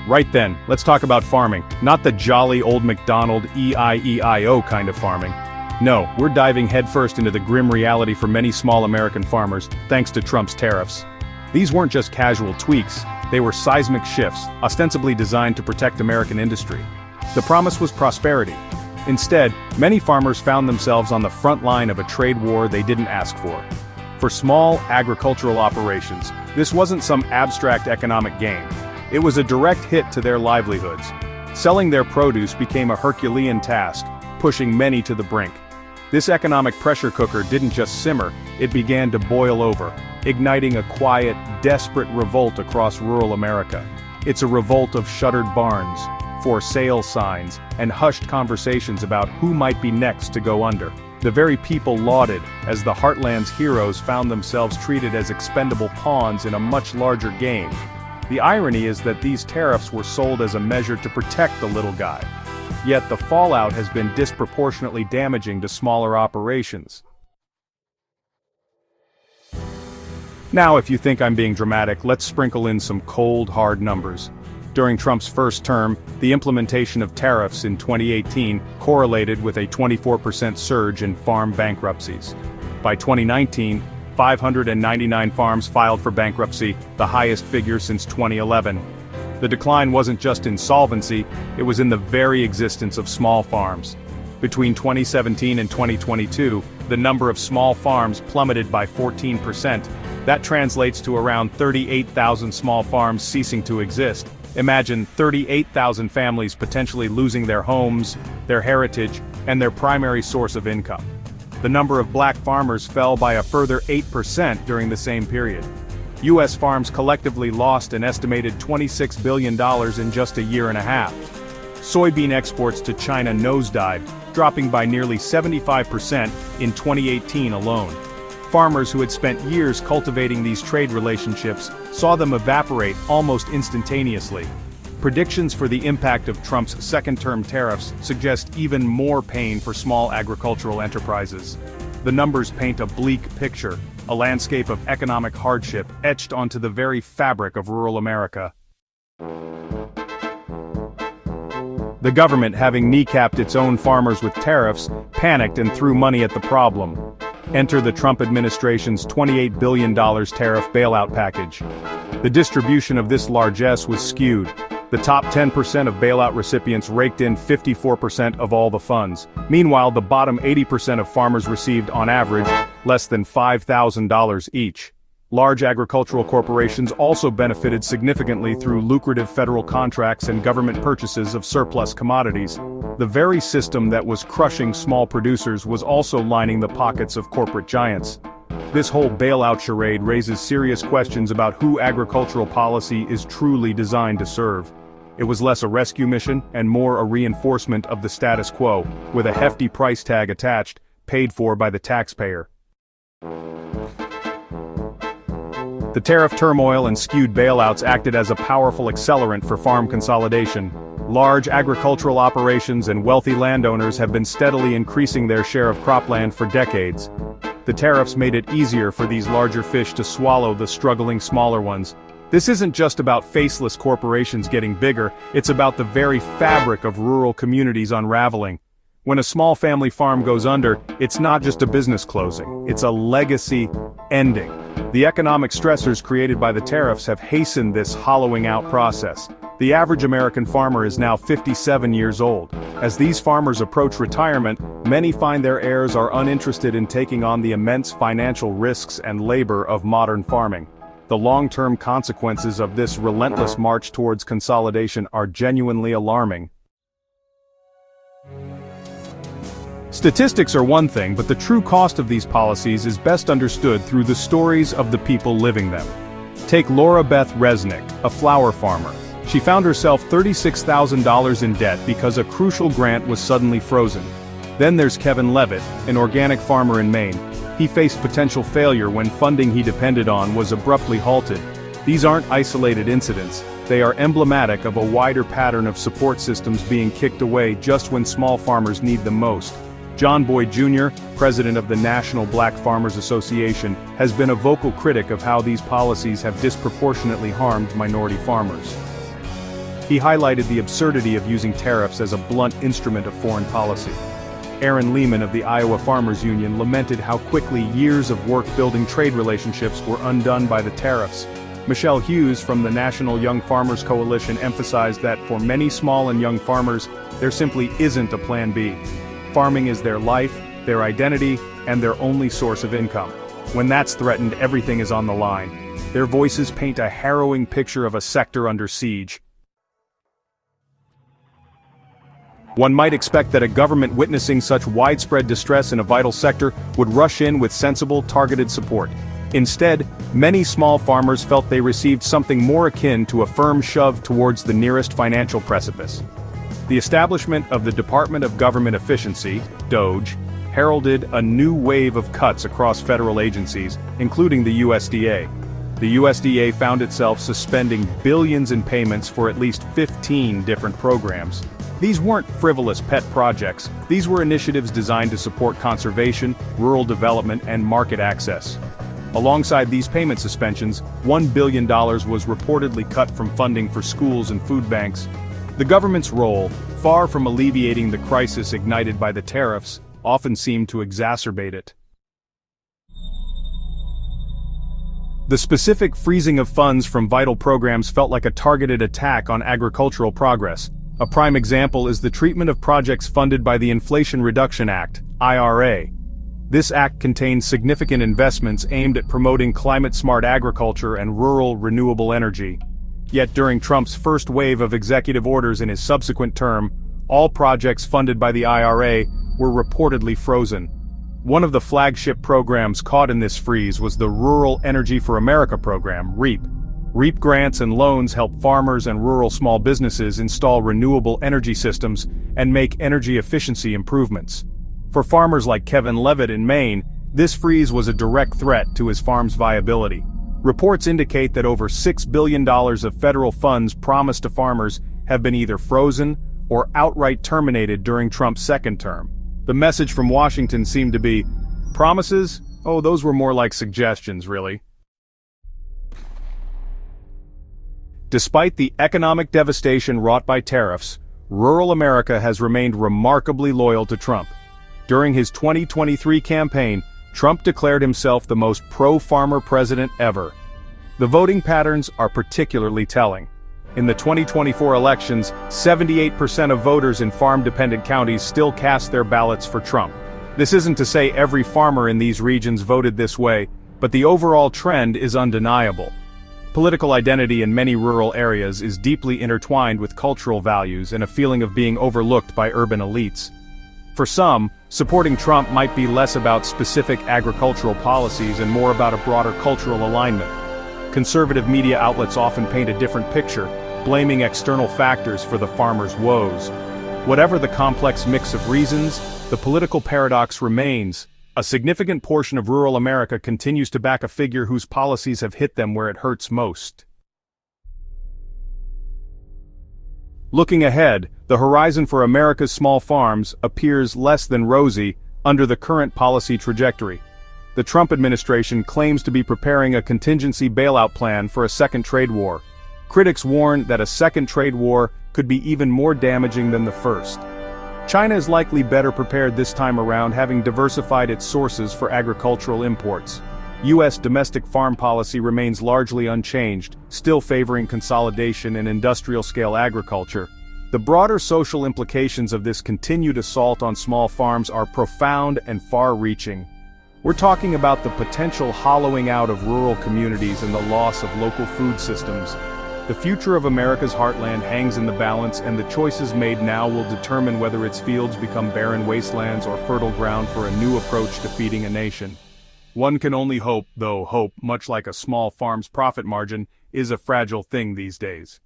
Right then, let's talk about farming, not the jolly old MacDonald E-I-E-I-O kind of farming. No, we're diving headfirst into the grim reality for many small American farmers, thanks to Trump's tariffs. These weren't just casual tweaks, they were seismic shifts, ostensibly designed to protect American industry. The promise was prosperity. Instead, many farmers found themselves on the front line of a trade war they didn't ask for. For small agricultural operations, this wasn't some abstract economic gain. It was a direct hit to their livelihoods. Selling their produce became a Herculean task, pushing many to the brink. This economic pressure cooker didn't just simmer, it began to boil over, igniting a quiet, desperate revolt across rural America. It's a revolt of shuttered barns, for sale signs, and hushed conversations about who might be next to go under. The very people lauded as the Heartland's heroes found themselves treated as expendable pawns in a much larger game. The irony is that these tariffs were sold as a measure to protect the little guy. Yet the fallout has been disproportionately damaging to smaller operations. Now, if you think I'm being dramatic, let's sprinkle in some cold, hard numbers. During Trump's first term, the implementation of tariffs in 2018 correlated with a 24% surge in farm bankruptcies. By 2019, 599 farms filed for bankruptcy, the highest figure since 2011. The decline wasn't just in solvency, it was in the very existence of small farms. Between 2017 and 2022, the number of small farms plummeted by 14%. That translates to around 38,000 small farms ceasing to exist. Imagine 38,000 families potentially losing their homes, their heritage, and their primary source of income. The number of black farmers fell by a further 8% during the same period. U.S. farms collectively lost an estimated $26 billion in just a year and a half. Soybean exports to China nosedived, dropping by nearly 75% in 2018 alone. Farmers who had spent years cultivating these trade relationships saw them evaporate almost instantaneously. Predictions for the impact of Trump's second-term tariffs suggest even more pain for small agricultural enterprises. The numbers paint a bleak picture, a landscape of economic hardship etched onto the very fabric of rural America. The government, having kneecapped its own farmers with tariffs, panicked and threw money at the problem. Enter the Trump administration's $28 billion tariff bailout package. The distribution of this largesse was skewed. The top 10% of bailout recipients raked in 54% of all the funds. Meanwhile, the bottom 80% of farmers received, on average, less than $5,000 each. Large agricultural corporations also benefited significantly through lucrative federal contracts and government purchases of surplus commodities. The very system that was crushing small producers was also lining the pockets of corporate giants. This whole bailout charade raises serious questions about who agricultural policy is truly designed to serve. It was less a rescue mission and more a reinforcement of the status quo, with a hefty price tag attached, paid for by the taxpayer. The tariff turmoil and skewed bailouts acted as a powerful accelerant for farm consolidation. Large agricultural operations and wealthy landowners have been steadily increasing their share of cropland for decades. The tariffs made it easier for these larger fish to swallow the struggling smaller ones. This isn't just about faceless corporations getting bigger, it's about the very fabric of rural communities unraveling. When a small family farm goes under, it's not just a business closing, it's a legacy ending. The economic stressors created by the tariffs have hastened this hollowing out process. The average American farmer is now 57 years old. As these farmers approach retirement, many find their heirs are uninterested in taking on the immense financial risks and labor of modern farming. The long-term consequences of this relentless march towards consolidation are genuinely alarming. Statistics are one thing, but the true cost of these policies is best understood through the stories of the people living them. Take Laura Beth Resnick, a flower farmer. She found herself $36,000 in debt because a crucial grant was suddenly frozen. Then there's Kevin Levitt, an organic farmer in Maine. He faced potential failure when funding he depended on was abruptly halted. These aren't isolated incidents, they are emblematic of a wider pattern of support systems being kicked away just when small farmers need them most. John Boyd Jr., president of the National Black Farmers Association, has been a vocal critic of how these policies have disproportionately harmed minority farmers. He highlighted the absurdity of using tariffs as a blunt instrument of foreign policy. Aaron Lehman of the Iowa Farmers Union lamented how quickly years of work building trade relationships were undone by the tariffs. Michelle Hughes from the National Young Farmers Coalition emphasized that for many small and young farmers, there simply isn't a plan B. Farming is their life, their identity, and their only source of income. When that's threatened, everything is on the line. Their voices paint a harrowing picture of a sector under siege. One might expect that a government witnessing such widespread distress in a vital sector would rush in with sensible, targeted support. Instead, many small farmers felt they received something more akin to a firm shove towards the nearest financial precipice. The establishment of the Department of Government Efficiency, DOGE, heralded a new wave of cuts across federal agencies, including the USDA. The USDA found itself suspending billions in payments for at least 15 different programs. These weren't frivolous pet projects, these were initiatives designed to support conservation, rural development, and market access. Alongside these payment suspensions, $1 billion was reportedly cut from funding for schools and food banks. The government's role, far from alleviating the crisis ignited by the tariffs, often seemed to exacerbate it. The specific freezing of funds from vital programs felt like a targeted attack on agricultural progress. A prime example is the treatment of projects funded by the Inflation Reduction Act, IRA. This act contains significant investments aimed at promoting climate-smart agriculture and rural renewable energy. Yet during Trump's first wave of executive orders in his subsequent term, all projects funded by the IRA were reportedly frozen. One of the flagship programs caught in this freeze was the Rural Energy for America program, REAP. REAP grants and loans help farmers and rural small businesses install renewable energy systems and make energy efficiency improvements. For farmers like Kevin Levitt in Maine, this freeze was a direct threat to his farm's viability. Reports indicate that over $6 billion of federal funds promised to farmers have been either frozen or outright terminated during Trump's second term. The message from Washington seemed to be, promises? Oh, those were more like suggestions, really. Despite the economic devastation wrought by tariffs, rural America has remained remarkably loyal to Trump. During his 2023 campaign, Trump declared himself the most pro-farmer president ever. The voting patterns are particularly telling. In the 2024 elections, 78% of voters in farm-dependent counties still cast their ballots for Trump. This isn't to say every farmer in these regions voted this way, but the overall trend is undeniable. Political identity in many rural areas is deeply intertwined with cultural values and a feeling of being overlooked by urban elites. For some, supporting Trump might be less about specific agricultural policies and more about a broader cultural alignment. Conservative media outlets often paint a different picture, blaming external factors for the farmers' woes. Whatever the complex mix of reasons, the political paradox remains. A significant portion of rural America continues to back a figure whose policies have hit them where it hurts most. Looking ahead, the horizon for America's small farms appears less than rosy under the current policy trajectory. The Trump administration claims to be preparing a contingency bailout plan for a second trade war. Critics warn that a second trade war could be even more damaging than the first. China is likely better prepared this time around, having diversified its sources for agricultural imports. U.S. domestic farm policy remains largely unchanged, still favoring consolidation and industrial-scale agriculture. The broader social implications of this continued assault on small farms are profound and far-reaching. We're talking about the potential hollowing out of rural communities and the loss of local food systems. The future of America's heartland hangs in the balance, and the choices made now will determine whether its fields become barren wastelands or fertile ground for a new approach to feeding a nation. One can only hope, though hope, much like a small farm's profit margin, is a fragile thing these days.